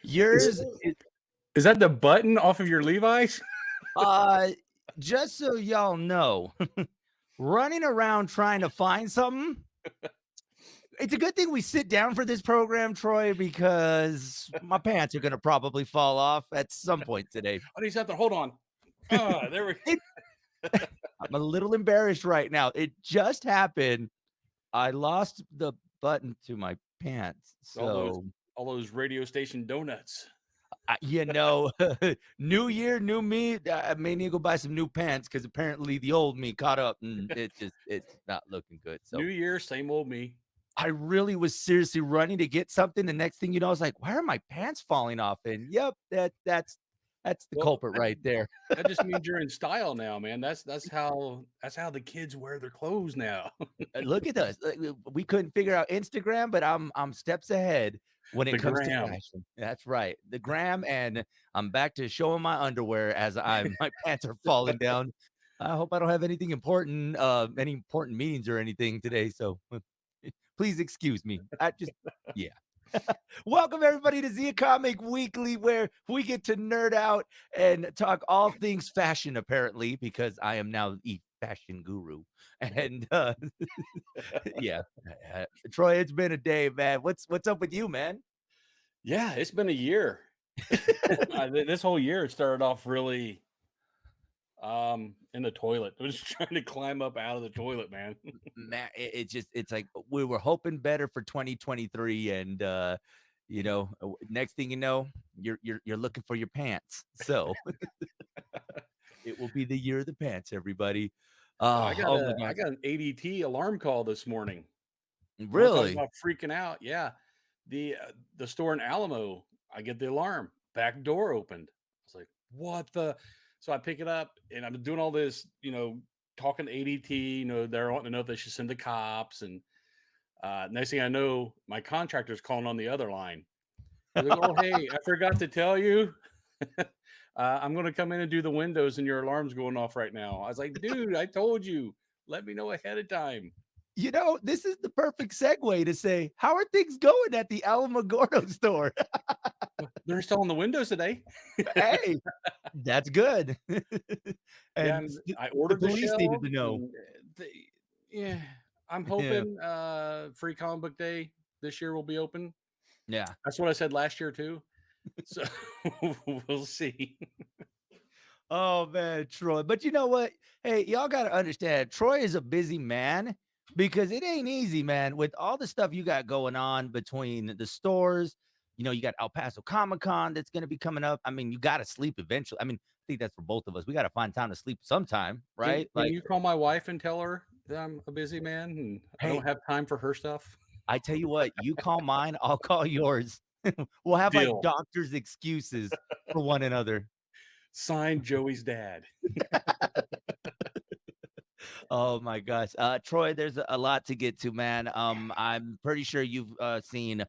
Yours, Is that the button off of your Levi's? uh, just so y'all know, running around trying to find something. It's a good thing we sit down for this program, Troy, because my pants are gonna probably fall off at some point today. Oh, he's out there. Hold on. Ah, there we It I'm a little embarrassed right now. It just happened. I lost the button to my pants, all those so, all those radio station donuts. you know, new year, new me. I may need to go buy some new pants because apparently the old me caught up, and it's not looking good. New So year, same old me. I really was seriously running to get something. The next thing you know, I was like, "Why are my pants falling off?" And yep, that's the Well, culprit right there. that just means you're in style now, man. That's how the kids wear their clothes now. Look at us. We couldn't figure out Instagram, but I'm steps ahead when it The comes to gram. fashion. That's right. The gram, and I'm back to showing my underwear as my pants are falling down. I hope I don't have anything important, any important meetings or anything today. So please excuse me. I just yeah. Welcome everybody to Z Comic Weekly, where we get to nerd out and talk all things fashion, apparently, because I am now the fashion guru. And yeah, Troy, it's been a day, man. What's up with you, man? Yeah, it's been a year. This whole year it started off really in the toilet. I was trying to climb up out of the toilet, man. Man, it's like we were hoping better for 2023, and next thing you know, you're looking for your pants. So it will be the year of the pants, everybody. Well, I got Oh my a I gosh, got an ADT alarm call this morning. You wanna talk really? about freaking out? Yeah. The store in Alamo, I get the alarm, back door opened. I was like, "What the?" So I pick it up and I'm doing all this, talking to ADT, they're wanting to know if they should send the cops. And next thing I know, my contractor's calling on the other line. He's like, "Oh, hey, I forgot to tell you. I'm gonna come in and do the windows and your alarm's going off right now." I was like, "Dude, I told you. Let me know ahead of time." This is the perfect segue to say, how are things going at the Alamogordo store? They're installing the windows today. Hey, that's good. Yeah, And and the I the ordered the police needed to shelves know. and yeah, I'm Yeah, hoping Free Comic Book Day this year will be open. yeah. That's what I said last year too. So we'll see. Oh, man, Troy. But you know what? Hey, y'all gotta understand, Troy is a busy man because it ain't easy, man, with all the stuff you got going on between the stores. You got El Paso Comic-Con that's gonna be coming up. I mean, you gotta sleep eventually. I mean, I think that's for both of us. We gotta find time to sleep sometime, Can right? can Like, you call my wife and tell her that I'm a busy man and I hey, don't have time for her stuff? I tell you what, you call mine, I'll call yours. We'll have like Deal. doctor's excuses for one another. Signed, Joey's dad. Oh my gosh. Troy, there's a lot to get to, man. I'm pretty sure you've seen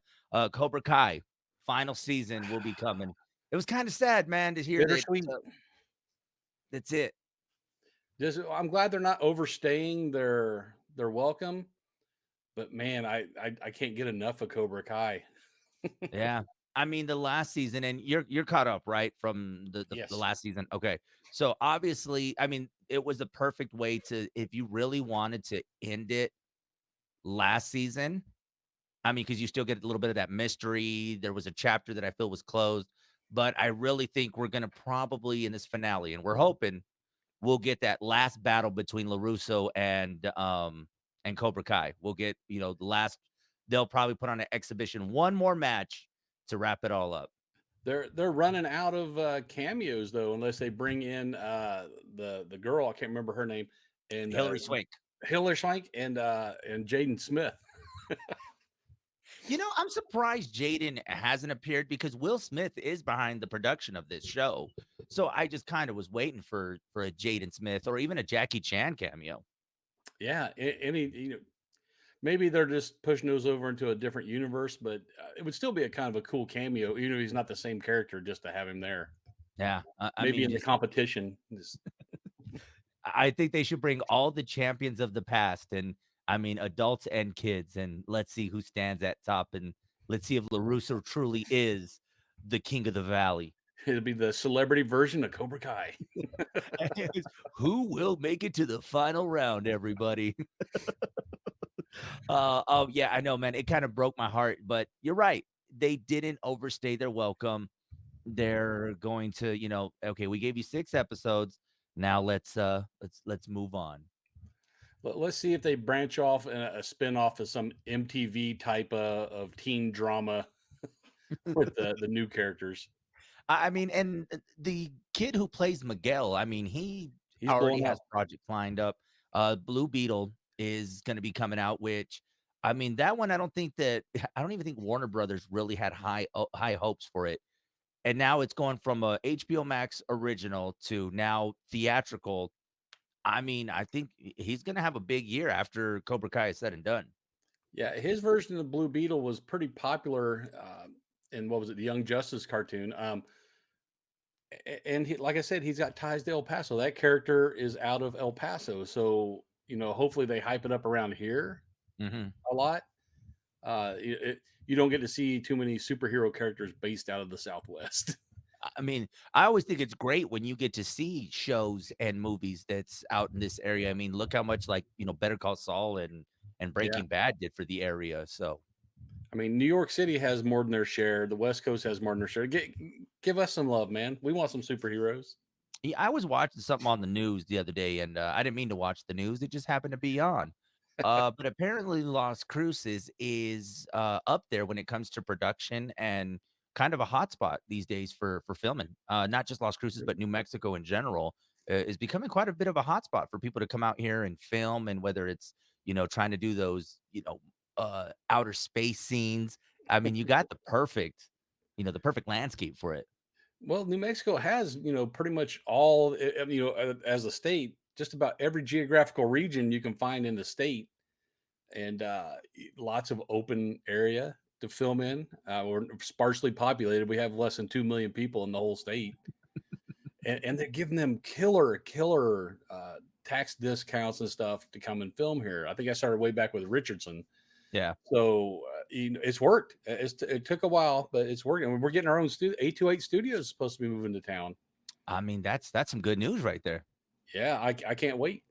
Cobra Kai final season will be coming. It was kind of sad, man, to hear that Bittersweet. that's it. Just I'm glad they're not overstaying their welcome, but man, I can't get enough of Cobra Kai. Yeah. I mean, the last season, and you're caught up, right? From the Yes. last season. Okay. So obviously, I mean, it was the perfect way to, if you really wanted to end it last season. I mean, because you still get a little bit of that mystery. There was a chapter that I feel was closed, but I really think we're gonna probably in this finale, and we're hoping we'll get that last battle between LaRusso and Cobra Kai. We'll get, the last they'll probably put on an exhibition, one more match to wrap it all up. They're running out of cameos though, unless they bring in the girl, I can't remember her name, and Hillary Swank. Hillary Swank and Jaden Smith. I'm surprised Jaden hasn't appeared because Will Smith is behind the production of this show. So I just kind of was waiting for a Jaden Smith or even a Jackie Chan cameo. Yeah, any maybe they're just pushing those over into a different universe, but it would still be a kind of a cool cameo, even if he's not the same character, just to have him there. Yeah, I Maybe mean, in the just competition. I think they should bring all the champions of the past, and I mean, adults and kids, and let's see who stands at top, and let's see if LaRusso truly is the king of the valley. It'll be the celebrity version of Cobra Kai. Who will make it to the final round, everybody? Oh, yeah, I know, man. It kind of broke my heart, but you're right. They didn't overstay their welcome. They're going to, okay, we gave you 6 episodes. Now let's move on. Let's see if they branch off in a spin-off of some MTV type of teen drama with the new characters. I mean, and the kid who plays Miguel, I mean, he He's already blowing has up. projects lined up. Blue Beetle is gonna be coming out, which I mean, that one I don't think that I don't even think Warner Brothers really had high hopes for it. And now it's going from a HBO Max original to now theatrical. I mean, I think he's gonna have a big year after Cobra Kai is said and done. Yeah, his version of Blue Beetle was pretty popular in what was it, the Young Justice cartoon. And like I said, he's got ties to El Paso. That character is out of El Paso, so hopefully they hype it up around here Mhm. a lot. You don't get to see too many superhero characters based out of the Southwest. I mean, I always think it's great when you get to see shows and movies that's out in this area. I mean, look how much like, Better Call Saul and Yeah, Breaking Bad did for the area. So, I mean, New York City has more than their share. The West Coast has more than their share. Give us some love, man. We want some superheroes. yeah, I was watching something on the news the other day, and I didn't mean to watch the news. It just happened to be on. But apparently, Las Cruces is up there when it comes to production and kind of a hotspot these days for filming. Not just Las Cruces, but New Mexico in general is becoming quite a bit of a hotspot for people to come out here and film. And whether it's trying to do those outer space scenes. I mean, you got the perfect landscape for it. Well, New Mexico has, pretty much all, as a state, just about every geographical region you can find in the state, and lots of open area to film in. We're sparsely populated. We have less than 2 million people in the whole state, and they're giving them killer tax discounts and stuff to come and film here. I think I started way back with Richardson. Yeah. So it's worked. It took a while, but it's working. We're getting our own studio. 828 Studios is supposed to be moving to town. I mean, that's some good news right there. Yeah, I can't wait.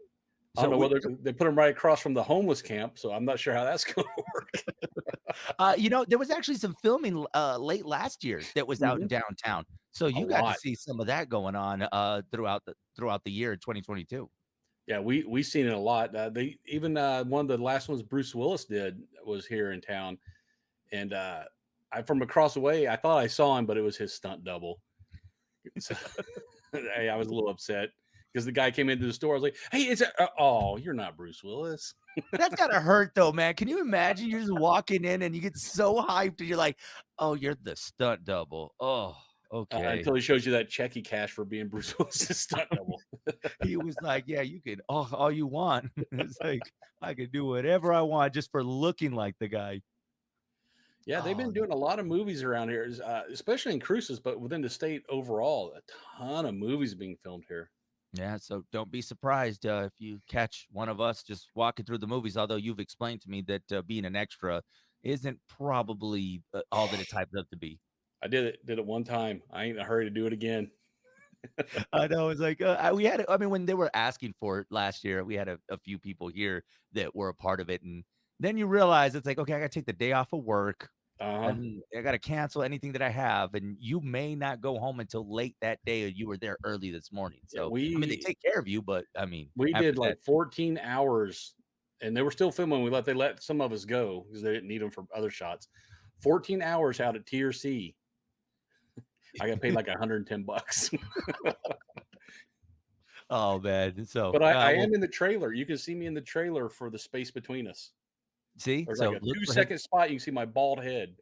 I don't So know we whether they put them right across from the homeless camp, so I'm not sure how that's going to work. There was actually some filming, late last year that was out in Mhm. downtown. So A you got to lot. see some of that going on, throughout the year 2022. Yeah, we've seen it a lot. They even one of the last ones Bruce Willis did was here in town, and I from across the way I thought I saw him, but it was his stunt double. So I was a little upset because the guy came into the store. I was like, "Hey, oh, you're not Bruce Willis." That's gotta hurt though, man. Can you imagine you're just walking in and you get so hyped and you're like, "Oh, you're the stunt double. Oh, okay." Until he shows you that check he cashed for being Bruce Willis's stunt double. He was like, "Yeah, you can all you want." It's like, "I can do whatever I want just for looking like the guy." Yeah, they've Oh, been doing a lot of movies around here, especially in Cruces, but within the state overall, a ton of movies being filmed here. yeah, so don't be surprised, if you catch one of us just walking through the movies, although you've explained to me that, being an extra isn't probably, all that it's hyped up to be. I did it one time. I ain't in a hurry to do it again. I know, it's like, we had I mean, when they were asking for it last year, we had a few people here that were a part of it, and then you realize it's like, "Okay, I gotta take the day off of work, Uh-huh. and I gotta cancel anything that I have," and you may not go home until late that day, or you were there early this morning, Yeah, so, I mean, they we take care of you, but, I mean, we after did that like 14 hours, and they were still filming. They let some of us go because they didn't need them for other shots. 14 hours out at TRC. I got paid like 110 bucks. oh, man, so, But I well, am in the trailer. You can see me in the trailer for The Space Between Us. see? There's like So, a look what 2-second spot. You can see my bald head.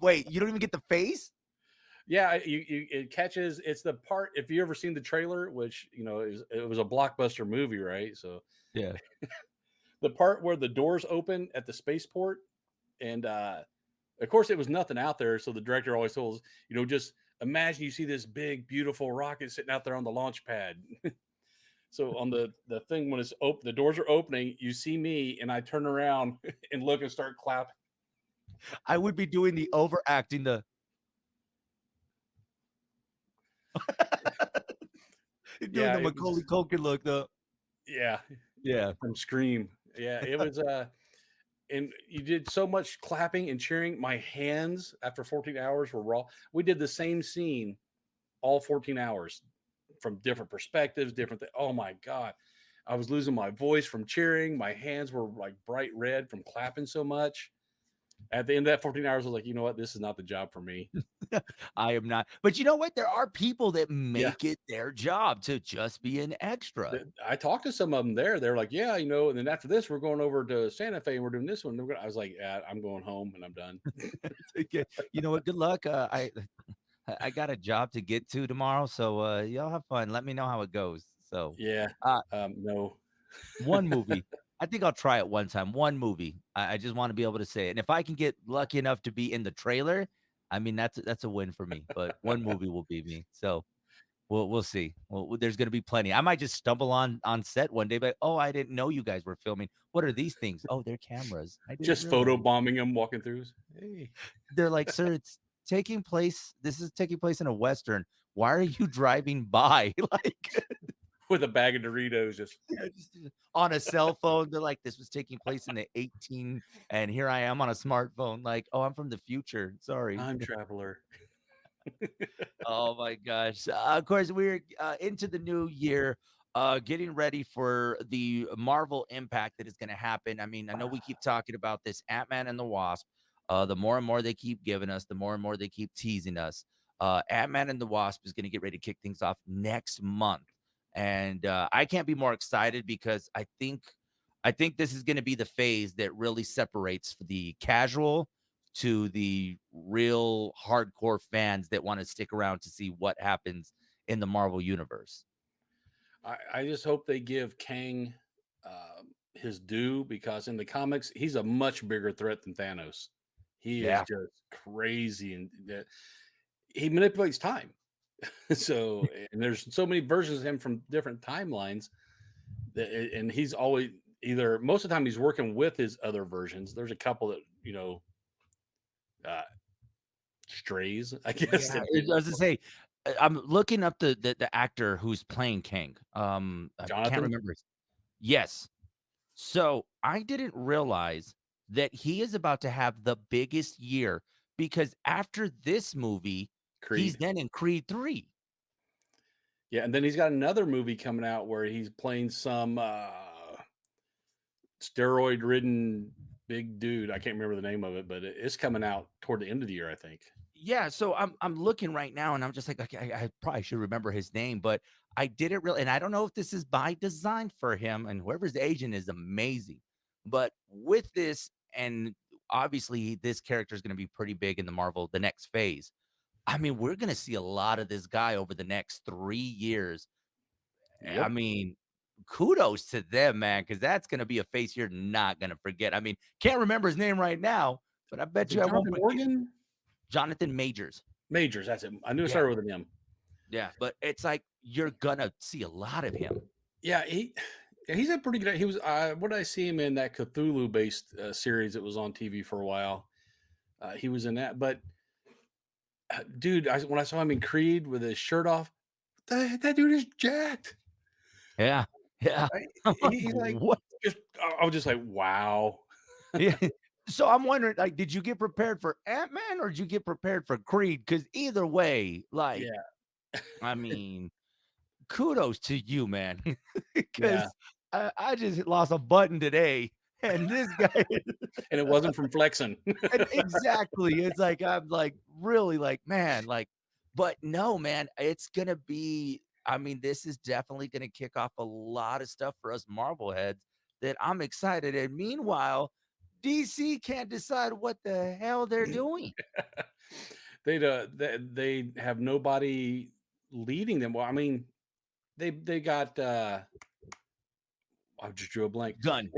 wait, you don't even get the face? Yeah, it catches. It's the part. If you ever seen the trailer, which it was a blockbuster movie, right? So Yeah. the part where the doors open at the spaceport, and of course it was nothing out there. So the director always told us, just imagine you see this big, beautiful rocket sitting out there on the launch pad. So on the thing when it's open, the doors are opening. You see me, and I turn around and look and start clapping. I would be doing the overacting, the Doing Yeah, the it was. Macaulay Culkin look, though. Yeah, Yeah. from Scream. Yeah, it was. And you did so much clapping and cheering. My hands after 14 hours were raw. We did the same scene all 14 hours from different perspectives, different. Oh my god, I was losing my voice from cheering. My hands were like bright red from clapping so much. At the end of that 14 hours, I was like, you know what? This is not the job for me. I am not. But you know what? There are people that Yeah. make it their job to just be an extra. I talked to some of them there. They're like, yeah, and then after this, we're going over to Santa Fe and we're doing this one. I was like, yeah, I'm going home and I'm done. Okay. You know what? Good luck. I got a job to get to tomorrow, so y'all have fun. Let me know how it goes. So, Yeah. uh, No. one movie. I think I'll try it one time. One movie. I just want to be able to say it. And if I can get lucky enough to be in the trailer, I mean that's a win for me. But one movie will be me. So we'll see. Well, there's gonna be plenty. I might just stumble on set one day, but oh, I didn't know you guys were filming. What are these things? Oh, they're cameras. I didn't Just photo realize. bombing him walking through. Hey. They're like, "Sir, it's taking place this is taking place in a Western. Why are you driving by?" Like, With a bag of Doritos, just yeah, just on a cell phone. They're like, "This was taking place in the 18 and here I am on a smartphone." Like, "Oh, I'm from the future. Sorry." time traveler. Oh my gosh. Of course, we're into the new year, getting ready for the Marvel impact that is going to happen. I mean, I know we keep talking about this Ant Man and the Wasp. The more and more they keep giving us, the more and more they keep teasing us. Ant Man and the Wasp is going to get ready to kick things off next month. And I can't be more excited because I think this is going to be the phase that really separates for the casual to the real hardcore fans that want to stick around to see what happens in the Marvel universe. I just hope they give Kang his due because in the comics he's a much bigger threat than Thanos. He is Yeah. just crazy and he manipulates time. So and there's so many versions of him from different timelines and he's always either most of the time he's working with his other versions. There's a couple that uh, strays, I guess. Yeah, I was gonna say, I'm looking up the actor who's playing Kang. I can't Jonathan remember his. Yes. So I didn't realize that he is about to have the biggest year because after this movie, he's Creed. then in Creed 3. Yeah, and then he's got another movie coming out where he's playing some steroid ridden big dude. I can't remember the name of it, but it's coming out toward the end of the year, I think. Yeah, so I'm looking right now and I'm just like, okay, I probably should remember his name, but I didn't really, and I don't know if this is by design for him, and whoever's agent is amazing. But with this, and obviously this character is going to be pretty big in the Marvel, the next phase. I mean, we're going to see a lot of this guy over the next 3 years. I Yep. mean, kudos to them, man, because that's going to be a face you're not going to forget. I mean, can't remember his name right now, but I Is bet it you at one Jonathan point, Morgan? Jonathan Majors. Majors, that's it. I knew it Yeah. started with an M. Yeah, but it's like you're gonna see a lot of him. Yeah, he's a pretty good. He was. What did I see him in that Cthulhu based series that was on TV for a while? He was in that. But dude, when I saw him in Creed with his shirt off, that dude is jacked. Yeah, yeah. I, I'm like, he's like "What?" just. I was just like, wow. Yeah. So I'm wondering, like, did you get prepared for Ant-Man or did you get prepared for Creed? Because either way, like, Yeah, I mean, kudos to you, man. yeah. Because I just lost a button today, and this guy And it wasn't from flexing. and exactly, it's like, I'm, like, really, like, man, like but no, man, it's gonna be I mean, this is definitely gonna kick off a lot of stuff for us Marvel heads that I'm excited, and meanwhile, DC can't decide what the hell they're doing. They have nobody leading them. Well, I mean, they got I just drew a blank. Gun.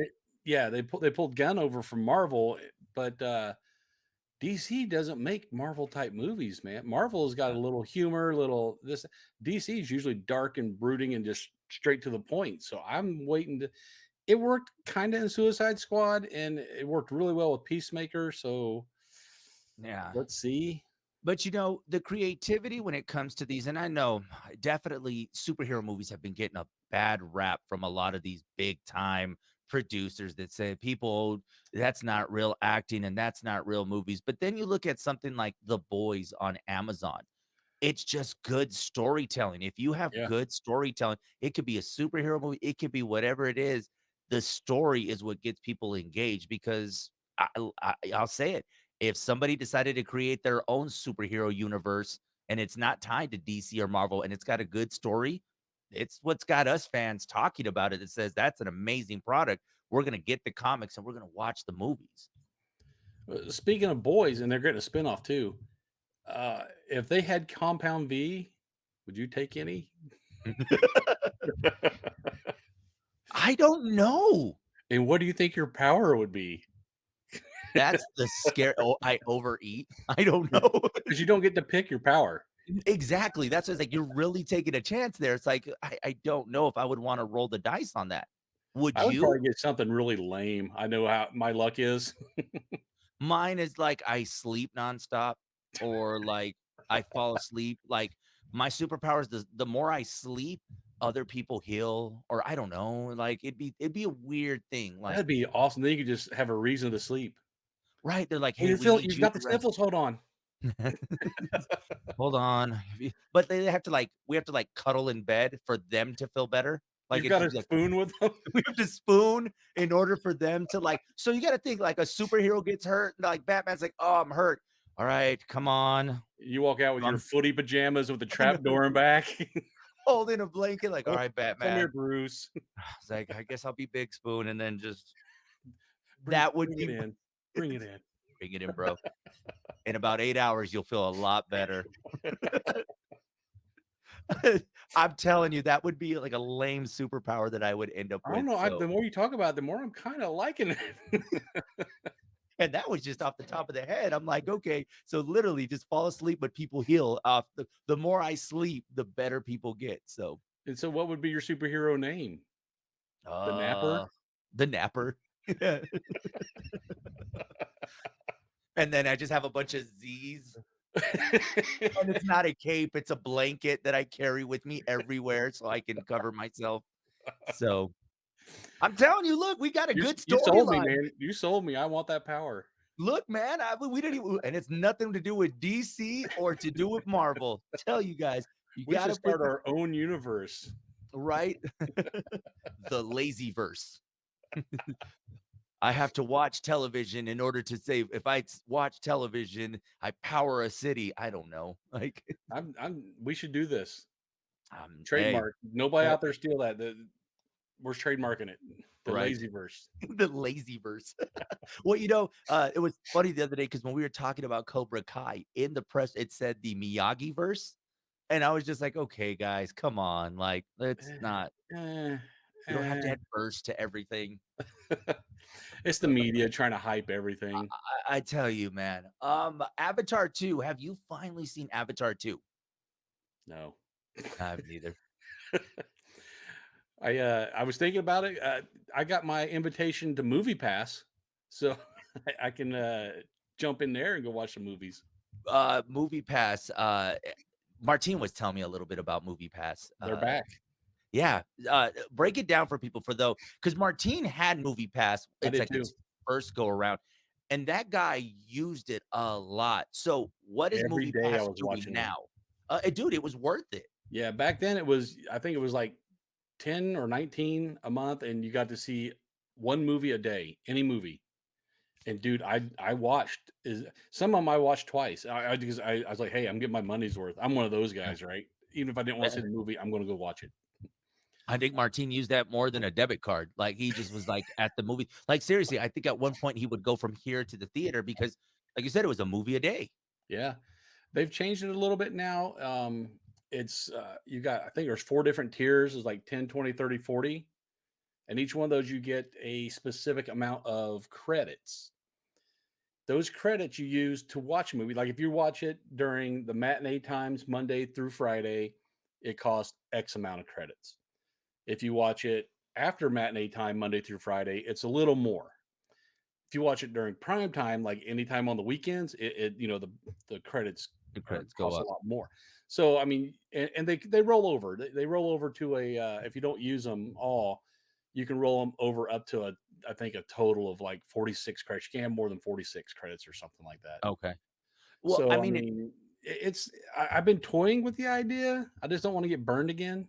Yeah, they pulled Gunn over from Marvel, but DC doesn't make Marvel type movies, man. Marvel's got a little humor, little this. DC is usually dark and brooding and just straight to the point. So I'm waiting to. It worked kind of in Suicide Squad, and it worked really well with Peacemaker. So Yeah. let's see. But, the creativity when it comes to these and I know definitely superhero movies have been getting a bad rap from a lot of these big time producers that say, "People, that's not real acting and that's not real movies." But then you look at something like The Boys on Amazon. It's just good storytelling. If you have Yeah. good storytelling, it could be a superhero movie, it could be whatever it is. The story is what gets people engaged because I'll say it. If somebody decided to create their own superhero universe and it's not tied to DC or Marvel and it's got a good story, it's what's got us fans talking about it. It says that's an amazing product. We're gonna get the comics and we're gonna watch the movies. Speaking of boys, and they're getting a spinoff too. If they had Compound V, would you take any? I don't know. And what do you think your power would be? That's the scare. Oh, I overeat. I don't know. Because you don't get to pick your power. Exactly. That's what it's like. You're really taking a chance there. It's like, I don't know if I would wanna roll the dice on that. Would I would you? probably get something really lame. I know how my luck is. Mine is like I sleep nonstop or like I fall asleep. Like my superpower is the more I sleep, other people heal, or I don't know. Like it'd be a weird thing. Like, That'd be awesome. Then you could just have a reason to sleep. right? They're like, Oh, hey, we need you've you got to the rest. sniffles. Hold on. Hold on. But they have to like we have to like cuddle in bed for them to feel better. Like You've it'd got just a be like spoon with them. we have to spoon in order for them to like so you gotta think like a superhero gets hurt, like Batman's like, "Oh, I'm hurt." "All right, come on." You walk out with your I'm footy pajamas with the I know, trap door in back. holding a blanket like, "All Oh, right, come here, Batman." Bruce. It's like, "I guess I'll be Big Spoon," and then just that would Bring it be in. Bring it in. bring it in, bro. In about 8 hours, you'll feel a lot better. I'm telling you, that would be like a lame superpower that I would end up I don't with, know. so The more you talk about it, the more I'm kind of liking it. and that was just off the top of the head. I'm like, okay, so literally just fall asleep, but people heal off the more I sleep, the better people get. So And so, what would be your superhero name? The uh Napper? the napper. And then I just have a bunch of Z's. And it's not a cape, it's a blanket that I carry with me everywhere so I can cover myself. So I'm telling you, look, we got a good You sold me, storyline. man. You sold me. I want that power. Look, man, we didn't even and it's nothing to do with DC or to do with Marvel. Tell you guys, you We should gotta put start our own universe. right? The Lazyverse. I have to watch television in order to save. If watch television, I power a city. I don't know. Like, We should do this. hey, Trademark. Nobody eh, out there steal that. We're trademarking it. The right. Lazyverse. The Lazyverse. Well, it was funny the other day because when we were talking about Cobra Kai in the press, it said the Miyagi verse. And I was just like, okay, guys, come on. Like, let's not, Eh, we don't have to eh. add verse to everything. It's the media trying to hype everything. I tell you, man. Avatar 2. Have you finally seen Avatar 2? No. I haven't either. I was thinking about it. I got my invitation to Movie Pass, so I can jump in there and go watch the movies. Movie Pass, Martine was telling me a little bit about Movie Pass. They're back. Yeah, break it down for people for though, because Martine had Movie Pass. I It's did like too. its first go around, and that guy used it a lot. So, what is Every Movie day I Pass was doing watching it. now? Dude, it was worth it. Yeah, back then it was. I think it was like 10 or 19 a month, and you got to see one movie a day, any movie. And dude, I watched is some of them I watched twice. I was like, hey, I'm getting my money's worth. I'm one of those guys, right? Even if I didn't want to see the movie, I'm going to go watch it. I think Martine used that more than a debit card. Like, he just was, like, at the movie like, seriously, I think at one point he would go from here to the theater because, like you said, it was a movie a day. Yeah, they've changed it a little bit now. It's you got I think there's four different tiers. It's like 10, 20, 30, 40, and each one of those you get a specific amount of credits. Those credits you use to watch a movie. Like if you watch it during the matinee times, Monday through Friday, it costs X amount of credits. If you watch it after matinee time, Monday through Friday, it's a little more. If you watch it during prime time, like anytime on the weekends, the credits The or credits go costs a up. lot more. So I mean, and they roll over. They roll over to a if you don't use them all, you can roll them over up to a I think a total of like 46 credits. You can have more than 46 credits or something like that. Okay. Well, I So I mean, mean, I've been toying with the idea. I just don't want to get burned again.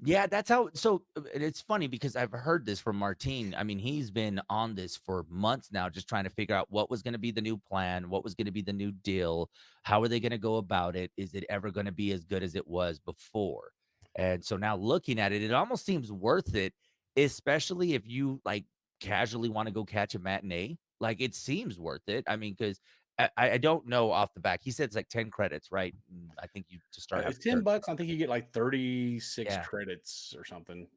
yeah, that's how and it's funny because I've heard this from Martine. I mean, he's been on this for months now, just trying to figure out what was gonna be the new plan, what was gonna be the new deal, how are they gonna go about it? Is it ever gonna be as good as it was before? And so now looking at it, it almost seems worth it, especially if you, like, casually wanna go catch a matinee. Like, it seems worth it. I mean, 'cause I don't know off the back. He said it's like 10 credits, right? I think you to start have It's $10. 30. I think you get like 36 Yeah. credits or something.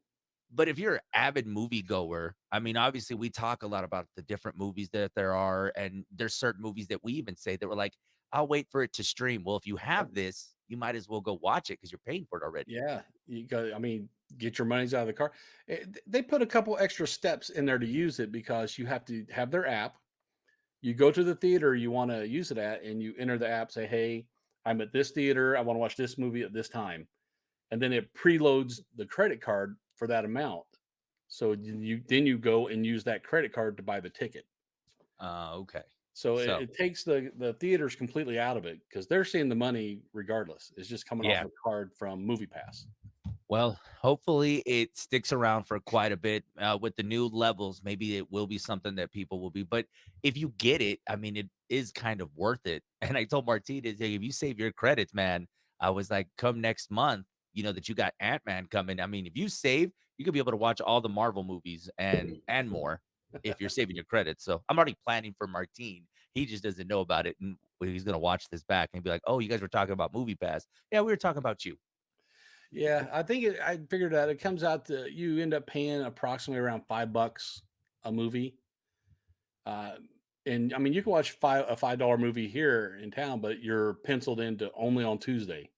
But if you're an avid moviegoer, I mean, obviously, we talk a lot about the different movies that there are, and there's certain movies that we even say that we're like, "I'll wait for it to stream." Well, if you have this, you might as well go watch it because 'cause you're paying for it already. Yeah, you got. I mean, get your monies out of the car. They put a couple extra steps in there to use it because you have to have their app. You go to the theater you want to use it at, and you enter the app. Say, "Hey, I'm at this theater. I want to watch this movie at this time," and then it preloads the credit card for that amount. So you go and use that credit card to buy the ticket. Okay. So So, it takes the theaters completely out of it because they're seeing the money regardless. It's just coming off yeah. a card from Movie Pass. Well, hopefully it sticks around for quite a bit, with the new levels, maybe it will be something that people will be but if you get it, I mean, it is kind of worth it, and I told Martinez, "Hey, if you save your credits, man," I was like, "Come next month, you know, that you got Ant Man coming, I mean, if you save, you could be able to watch all the Marvel movies and more if you're saving your credits." So, I'm already planning for Martine. He just doesn't know about it, and he's gonna watch this back and be like, "Oh, you guys were talking about Movie Pass." "Yeah, we were talking about you." Yeah, I figured out it comes out to you end up paying approximately around $5 a movie. Uh, and I mean, you can watch a $5 movie here in town, but you're penciled into only on Tuesday.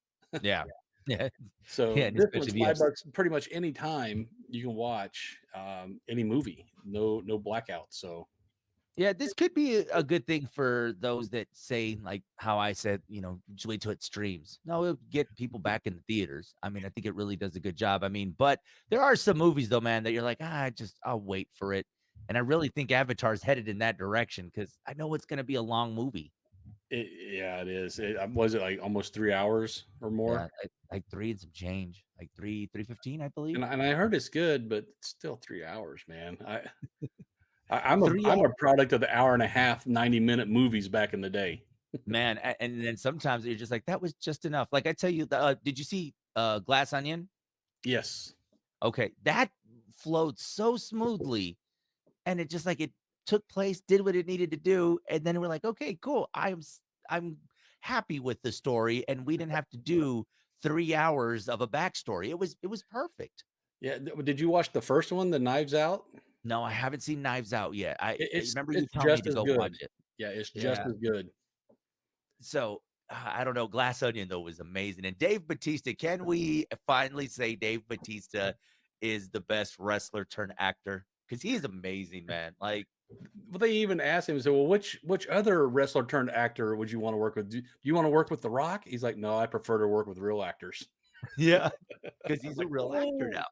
Yeah. Yeah. So Yeah, and this especially one's if you have $5 pretty much any time you can watch any movie. No blackout. So yeah, this could be a good thing for those that say, like how I said, just wait till it streams. No, it'll get people back in the theaters. I mean, I think it really does a good job. I mean, but there are some movies though, man, that you're like, I'll wait for it. And I really think Avatar's headed in that direction because I know it's gonna be a long movie. yeah, it is. Was it like almost 3 hours or more? Yeah, like three and some change, like 3:15, I believe. And I heard it's good, but it's still 3 hours, man. Three I'm a product of the hour and a half, 90-minute movies back in the day. man, and then sometimes you're just like, that was just enough. Like I tell you, did you see Glass Onion? Yes. Okay, that flowed so smoothly, and it just like it took place, did what it needed to do, and then we're like, "Okay, cool. I'm happy with the story," and we didn't have to do 3 hours of a backstory. It was perfect. Yeah, did you watch the first one, The Knives Out? No, I haven't seen Knives Out yet. I remember you It's telling me just to as go watch good. it. Yeah, it's just Yeah. as good. So, I don't know, Glass Onion, though, was amazing, and Dave Bautista, can we finally say Dave Bautista is the best wrestler turned actor? Because he is amazing, man. Like, Well, they even asked him, so, "Well, which other wrestler turned actor would you wanna work with? Do you wanna work with The Rock?" He's like, "No, I prefer to work with real actors." yeah. I 'Cause was he's a like, real actor "Oh." now.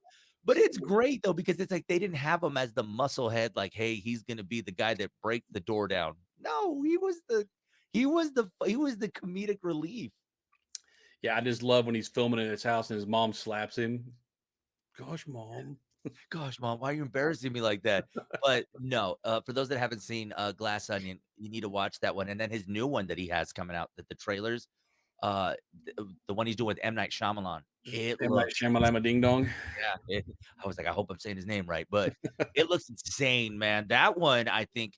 But it's great though, because it's like they didn't have him as the muscle head, like, "Hey, he's gonna be the guy that break the door down." No, he was the comedic relief. Yeah, I just love when he's filming in his house and his mom slaps him. "Gosh, mom." "Gosh, mom, why are you embarrassing me like that?" But no, for those that haven't seen, Glass Onion, you need to watch that one, and then his new one that he has coming out, the trailers, uh, the one he's doing with M. Night Shyamalan, it M. Night looks Shyamalama Ding Dong. yeah, I was like, "I hope I'm saying his name right," but it looks insane, man. That one, I think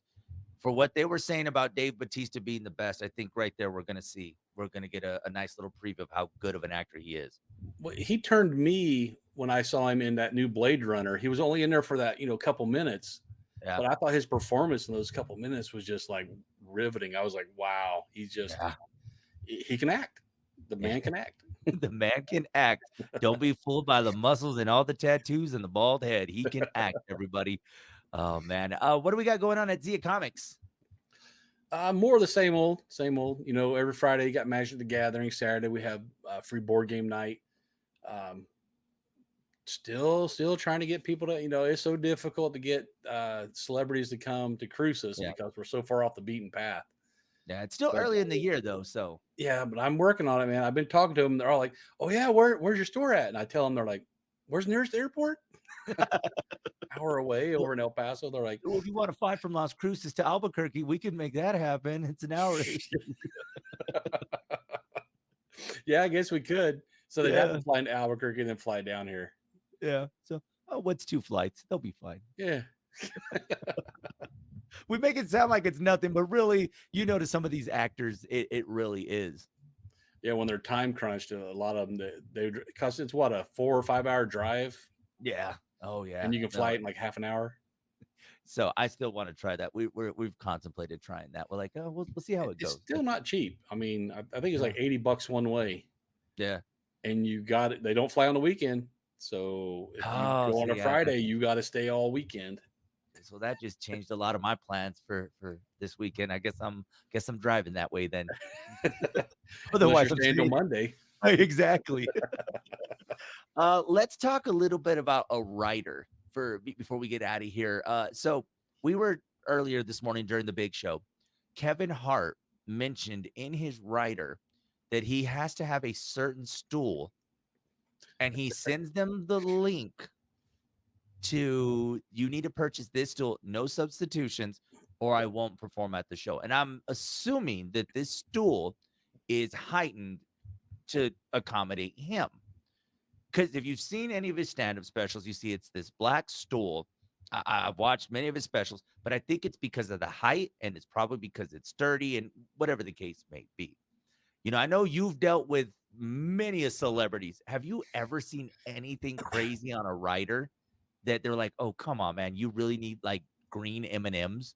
for what they were saying about Dave Bautista being the best, I think right there we're gonna get a nice little preview of how good of an actor he is. Well, he turned me when I saw him in that new Blade Runner. He was only in there for that, couple minutes, Yeah, but I thought his performance in those couple minutes was just like riveting. I was like, wow, yeah, he can act. The yeah. man can act. The man can act. Don't be fooled by the muscles and all the tattoos and the bald head. He can act, everybody. Oh, man. What do we got going on at Zia Comics? More of the same old, same old. You know, every Friday you got Magic the Gathering. Saturday we have free board game night. Um, still trying to get people to. You know, it's so difficult to get celebrities to come to Cruces Yeah. because we're so far off the beaten path. Yeah, it's still But early in the year though, so yeah, but I'm working on it, man. I've been talking to them. They're all like, "Oh yeah, where's your store at?" And I tell them, they're like, "Where's the nearest airport?" Hour away well, over in El Paso. They're like, if you wanna fly from Las Cruces to Albuquerque, we can make that happen. It's an hour. "Yeah, I guess we could." So they'd have Yeah, to fly into Albuquerque and then fly down here. yeah. So, oh, what's 2 flights? They'll be fine. Yeah. We make it sound like it's nothing, but really, to some of these actors, it really is. Yeah, when they're time crunched, a lot of them because it's what, a 4 or 5 hour drive, Yeah. Oh, and yeah. you can No, fly it in like half an hour. so I still wanna try that. We've contemplated trying that. We're like, "Oh, we'll see how it It's goes." still not cheap. I mean, I think it's like Yeah. $80 one way, Yeah. and you got it. They don't fly on the weekend, so if you Oh, go so on a yeah, Friday, you got to stay all weekend. so that just changed a lot of my plans for this weekend. I guess I'm driving that way then. Unless Otherwise, you're I'm staying till staying. Monday. Exactly. Let's talk a little bit about a writer before we get out of here. So we were earlier this morning during the big show. Kevin Hart mentioned in his writer that he has to have a certain stool, and he sends them the link to you need to purchase this stool, no substitutions, or I won't perform at the show. And I'm assuming that this stool is heightened to accommodate him. Because if you've seen any of his stand-up specials, you see it's this black stool. I've watched many of his specials, but I think it's because of the height, and it's probably because it's sturdy, and whatever the case may be. I know you've dealt with many a celebrities. Have you ever seen anything crazy on a writer that they're like, "Oh, come on, man, you really need like green M&Ms?"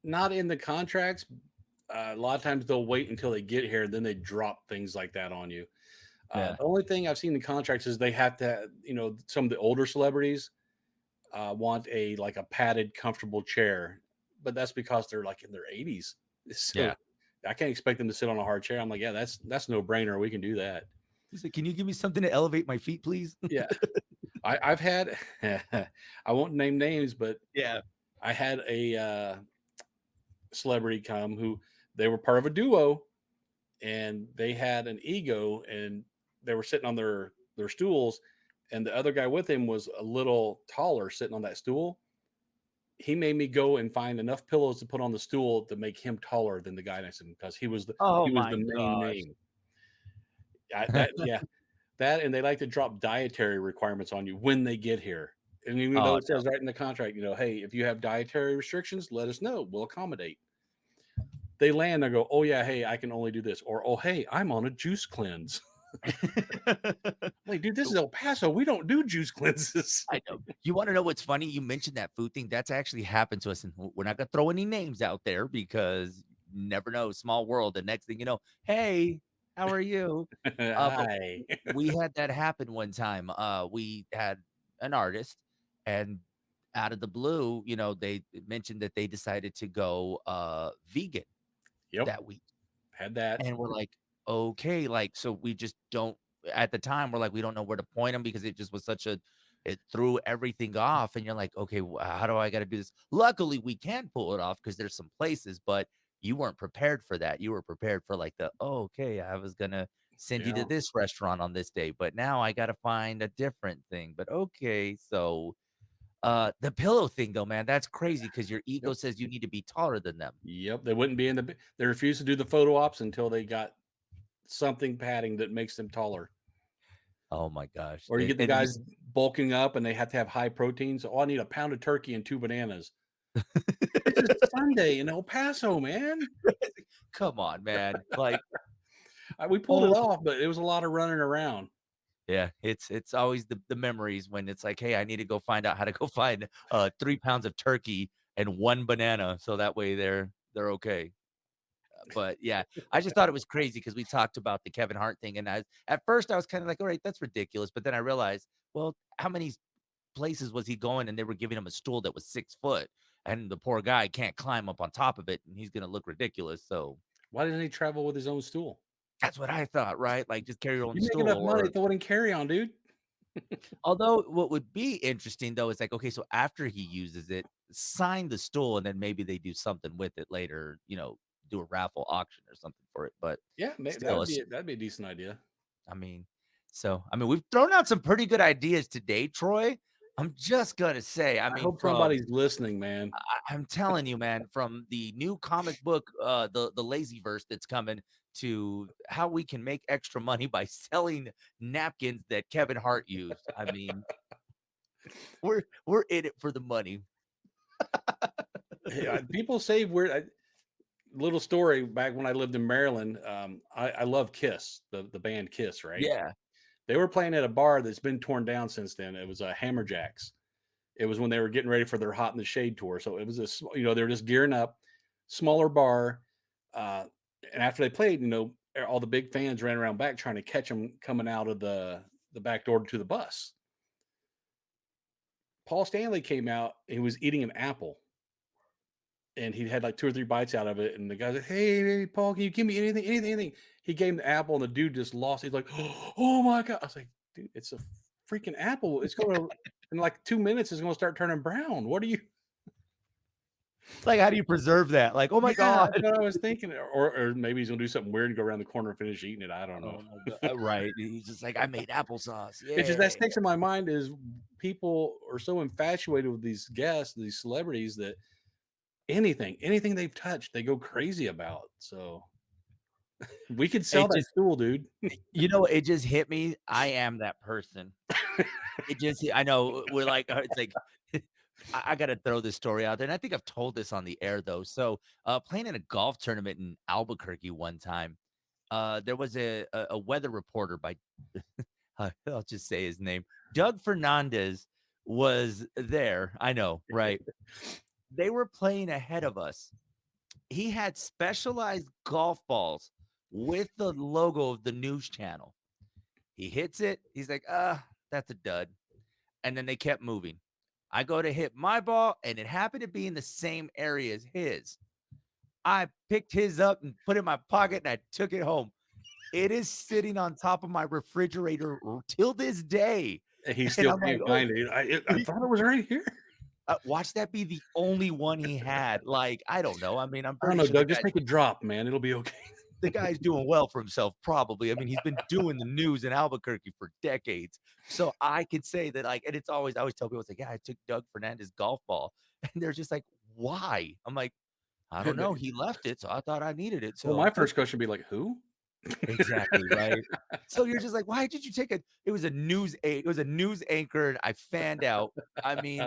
Not in the contracts. A lot of times they'll wait until they get here, then they drop things like that on you. Yeah, The only thing I've seen in contracts is they have to, some of the older celebrities want a padded, comfortable chair, but that's because they're like in their 80s. yeah. So I can't expect them to sit on a hard chair. I'm like, yeah, that's no brainer. We can do that. He's like, "Can you give me something to elevate my feet, please?" Yeah, I've had. I won't name names, but Yeah. I had a celebrity come who they were part of a duo, and they had an ego, and they were sitting on their stools, and the other guy with him was a little taller sitting on that stool. He made me go and find enough pillows to put on the stool to make him taller than the guy next to him because Oh he was my the main gosh. name. Yeah, that, and they like to drop dietary requirements on you when they get here. And even though Oh, it no. says right in the contract, hey, if you have dietary restrictions, let us know. We'll accommodate. They land, I go, oh yeah, hey, I can only do this, or oh hey, I'm on a juice cleanse. Like, dude, this is So El Paso. We don't do juice cleanses. I know. You wanna know what's funny? You mentioned that food thing. That's actually happened to us, and we're not gonna throw any names out there because you never know, small world. The next thing you know, "Hey, how are you?" But Hi. we had that happen one time. We had an artist, and out of the blue, they mentioned that they decided to go, vegan Yep, that week. had that. And we're like, "Okay," like, so we just don't at the time, we're like, we don't know where to point them because it just was such a it threw everything off, and you're like, "Okay, how do I gotta do this?" Luckily, we can pull it off because there's some places, but you weren't prepared for that. You were prepared for, like, "Oh, okay, I was gonna send you to Yeah. this restaurant on this day, but now I gotta find a different thing." But okay, so, the pillow thing, though, man, that's crazy because your ego Yep. says you need to be taller than them. Yep. They wouldn't be in they refused to do the photo ops until they got something padding that makes them taller. Oh my gosh, Or you get the and you guys bulking up and they have to have high protein. So, oh, I need a pound of turkey and 2 bananas. This is Sunday in El Paso, man. Come on, man. Like, We pulled it oh off, but it was a lot of running around. yeah, it's always the memories when it's like, "Hey, I need to go find out how to go find, 3 pounds of turkey and 1 banana," so that way they're okay. But yeah, I just thought it was crazy because we talked about the Kevin Hart thing, and at first I was kinda like, "Alright, that's ridiculous," but then I realized, well, how many places was he going and they were giving him a stool that was 6 foot? and the poor guy can't climb up on top of it, and he's gonna look ridiculous. So Why didn't he travel with his own stool? that's what I thought, right? Like just carry your own You make stool, enough money, or throw it in carry on, dude. although what would be interesting though is like, okay, so after he uses it, sign the stool, and then maybe they do something with it later, do a raffle auction or something for it. But Yeah, still, that'd be a decent idea. I mean, we've thrown out some pretty good ideas today, Troy. I'm just gonna say, I I mean, hope somebody's listening, man. I'm telling you, man, from the new comic book, the Lazyverse that's coming, to how we can make extra money by selling napkins that Kevin Hart used. I mean, we're in it for the money. Hey, people say weird. Little story back when I lived in Maryland. I love Kiss, the band Kiss, right? Yeah. They were playing at a bar that's been torn down since then. It was Hammerjacks. It was when they were getting ready for their Hot in the Shade tour. So it was they were just gearing up, smaller bar. Uh, and after they played, all the big fans ran around back trying to catch them coming out of the back door to the bus. Paul Stanley came out. And he was eating an apple, and he had like two or three bites out of it. And the guy said, "Hey, Paul, can you give me anything, anything, anything?" He gave him the apple, and the dude just lost. He's like, "Oh my god!" I was like, "Dude, it's a freaking apple. It's gonna in like 2 minutes. It's gonna start turning brown. What are you?" Like, how do you preserve that? Like, oh my Yeah, god. that's what I was thinking. Or maybe he's gonna do something weird and go around the corner and finish eating it. I don't know. Oh my god. Right. He's just like, I made applesauce. It's just that Yay. sticks in my mind is people are so infatuated with these guests, these celebrities that anything they've touched, they go crazy about. So we could sell It that just stool, dude. it just hit me. I am that person. I know we're like, it's like, I gotta throw this story out there, and I think I've told this on the air though. So, playing in a golf tournament in Albuquerque one time, there was a weather reporter by I'll just say his name. Doug Fernandez was there. I know, right? They were playing ahead of us. He had specialized golf balls with the logo of the news channel. He hits it. He's like, that's a dud. And then they kept moving. I go to hit my ball, and it happened to be in the same area as his. I picked his up and put it in my pocket, and I took it home. It is sitting on top of my refrigerator till this day. And he And still I'm like, can't oh, find it. I thought it was right here. watch that be the only one he had. Like, I don't know. I mean, I'm I don't pretty know, sure the Doug. Just guy make it drop, man. It'll be okay. the guy's doing well for himself, probably. I mean, he's been doing the news in Albuquerque for decades. So I could say that, like, and I always tell people, it's like, yeah, I took Doug Fernandez golf ball. And they're just like, why? I'm like, I don't know. He left it, so I thought I needed it. Well, So my took first question would be like, "Who?" exactly right. So you're just like, why did you take it was it was a news anchor, and I fanned out. I mean,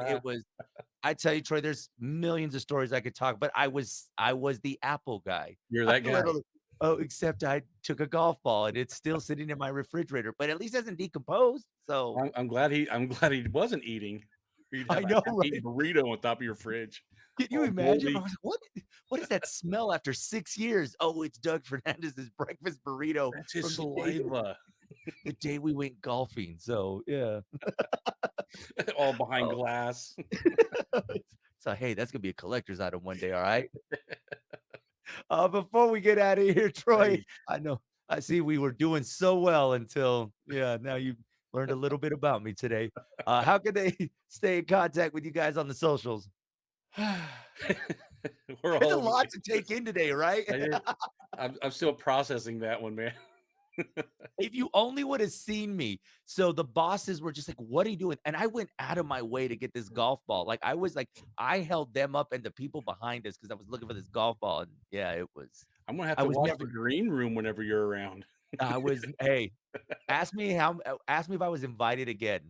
I tell you, Troy, there's millions of stories I could talk, but I was the Apple guy. You're I that guy. literally except I took a golf ball, and it's still sitting in my refrigerator, but at least it hasn't decomposed, so I'm glad he wasn't eating. You'd have I a know, half-eaten right? burrito on top of your fridge, Can you all imagine? I moldy. was like, what is that smell after 6 years? Oh, it's Doug Fernandez's breakfast burrito That's his from saliva, the day we went golfing, so, yeah. all behind Oh. glass. So, hey, that's gonna be a collector's item one day, alright? Before we get out of here, Troy, Hey, I see we were doing so well until yeah, now you learned a little bit about me today. How can they stay in contact with you guys on the socials? we're There's all a over lot the to take in today, right? I did I'm still processing that one, man. If you only would have seen me. So the bosses were just like, "What are you doing?" And I went out of my way to get this golf ball. Like I was like, I held them up and the people behind us because I was looking for this golf ball. And yeah, I'm gonna have I to was watch the never green room whenever you're around. hey, ask me if I was invited again.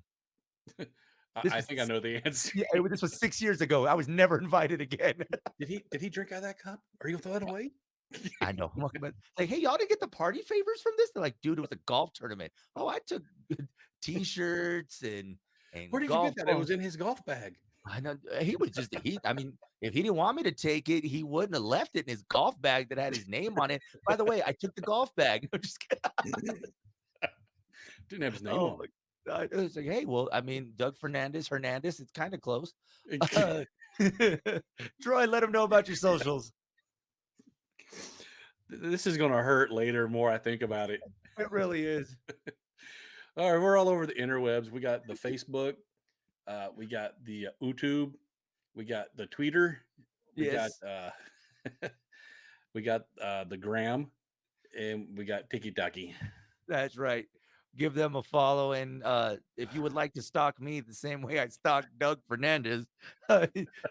This I was think I know the answer. this was 6 years ago. I was never invited again. Did he drink out of that cup? Are you gonna throw it away? I know. I'm like, like, "Hey, y'all didn't get the party favors from this?" They're like, "Dude, it was a golf tournament." "Oh, I took T-shirts Where and did you golf get that? It balls." was in his golf bag. I know I mean, if he didn't want me to take it, he wouldn't have left it in his golf bag that had his name on it. By the way, I took the golf bag. I'm just kidding. Didn't have his name Oh on my god. It was like, "Hey, well, I mean, Doug Hernandez, it's kinda close." it. Troy, let them know about your socials. This is gonna hurt later. More I think about it. It really is. All right, we're all over the interwebs. We got the Facebook, we got the YouTube, we got the Twitter, we got Yes. we got the Gram, and we got Tiki Taki. That's right. Give them a follow, and, if you would like to stalk me the same way I stalk Doug Fernandez,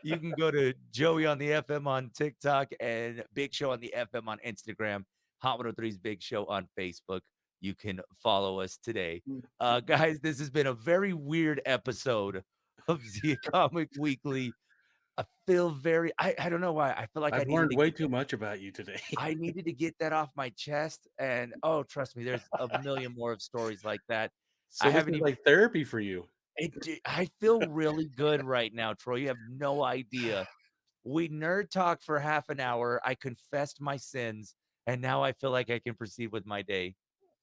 you can go to Joey on the FM on TikTok and Big Show on the FM on Instagram, Hot 103's Big Show on Facebook. You can follow us today. Guys, this has been a very weird episode of Zia Comic Weekly. I feel very I don't know why. I feel like I've learned way too much about you today. I needed to get that off my chest, and, oh, trust me, there's a million more of stories like that. I So this haven't is even like therapy for you. I feel really good right now, Troy, you have no idea. We nerd talked for half an hour, I confessed my sins, and now I feel like I can proceed with my day.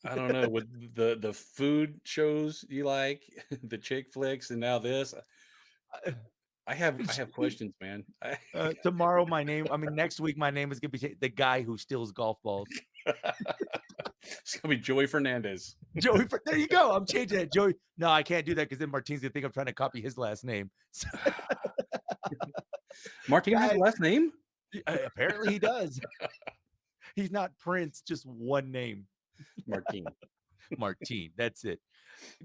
I don't know, with the food shows you like, the chick flicks, and now this. I have questions, man. Tomorrow, next week, my name is gonna be the guy who steals golf balls. It's gonna be Joey Fernandez. There you go, I'm changing it, Joey. No, I can't do that because then Martin's gonna think I'm trying to copy his last name. So, Martin has a guys, last name? apparently he does. He's not Prince, just one name. Martin. Martine. That's it.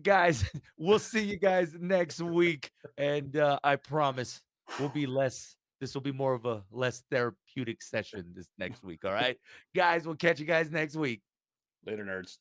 Guys, we'll see you guys next week. And I promise this will be more of a less therapeutic session this next week. All right. Guys, we'll catch you guys next week. Later, nerds.